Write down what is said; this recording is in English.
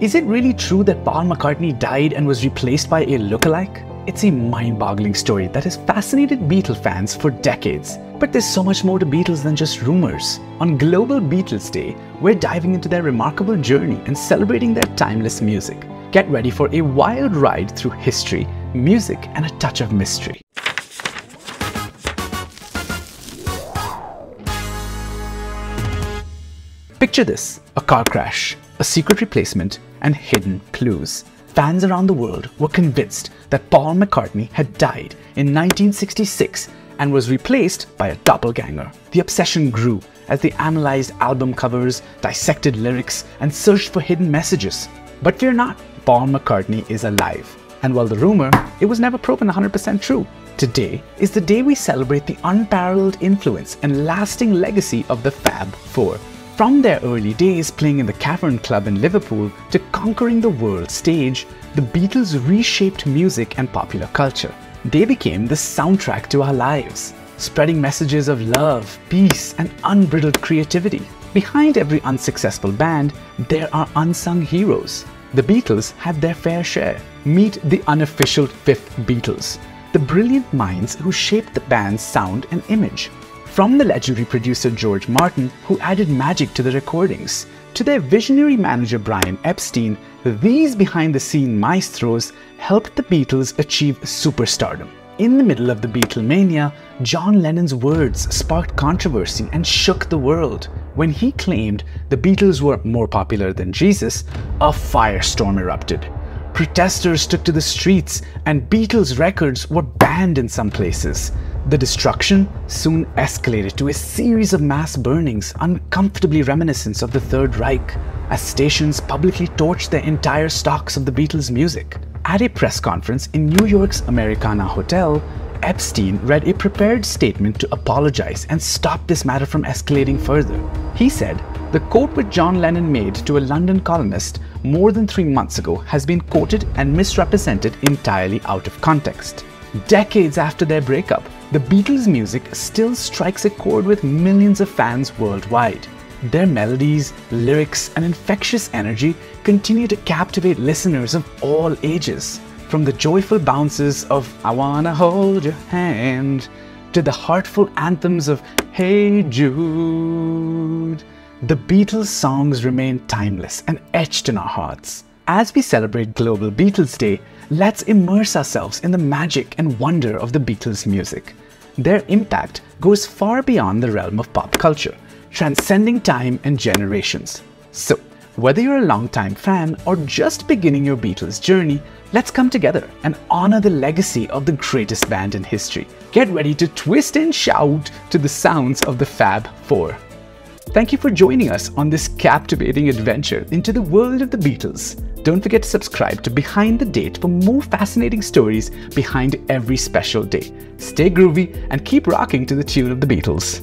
Is it really true that Paul McCartney died and was replaced by a lookalike? It's a mind-boggling story that has fascinated Beatle fans for decades. But there's so much more to Beatles than just rumors. On Global Beatles Day, we're diving into their remarkable journey and celebrating their timeless music. Get ready for a wild ride through history, music, and a touch of mystery. Picture this: a car crash, a secret replacement, and hidden clues. Fans around the world were convinced that Paul McCartney had died in 1966 and was replaced by a doppelganger. The obsession grew as they analyzed album covers, dissected lyrics, and searched for hidden messages. But fear not, Paul McCartney is alive. And while the rumor, it was never proven 100% true. Today is the day we celebrate the unparalleled influence and lasting legacy of the Fab Four. From their early days playing in the Cavern Club in Liverpool to conquering the world stage, the Beatles reshaped music and popular culture. They became the soundtrack to our lives, spreading messages of love, peace, and unbridled creativity. Behind every unsuccessful band, there are unsung heroes. The Beatles had their fair share. Meet the unofficial fifth Beatles, the brilliant minds who shaped the band's sound and image. From the legendary producer George Martin, who added magic to the recordings, to their visionary manager Brian Epstein, these behind-the-scene maestros helped the Beatles achieve superstardom. In the middle of the Beatlemania, John Lennon's words sparked controversy and shook the world. When he claimed the Beatles were more popular than Jesus, a firestorm erupted. Protesters took to the streets, and Beatles records were banned in some places. The destruction soon escalated to a series of mass burnings, uncomfortably reminiscent of the Third Reich, as stations publicly torched their entire stocks of the Beatles' music. At a press conference in New York's Americana Hotel, Epstein read a prepared statement to apologize and stop this matter from escalating further. He said, "The quote which John Lennon made to a London columnist more than 3 months ago has been quoted and misrepresented entirely out of context." Decades after their breakup, the Beatles' music still strikes a chord with millions of fans worldwide. Their melodies, lyrics, and infectious energy continue to captivate listeners of all ages. From the joyful bounces of "I Wanna Hold Your Hand" to the heartful anthems of "Hey Jude," the Beatles' songs remain timeless and etched in our hearts. As we celebrate Global Beatles Day, let's immerse ourselves in the magic and wonder of the Beatles' music. Their impact goes far beyond the realm of pop culture, transcending time and generations. So, whether you're a longtime fan or just beginning your Beatles journey, let's come together and honor the legacy of the greatest band in history. Get ready to twist and shout to the sounds of the Fab Four. Thank you for joining us on this captivating adventure into the world of the Beatles. Don't forget to subscribe to Behind the Date for more fascinating stories behind every special day. Stay groovy and keep rocking to the tune of the Beatles.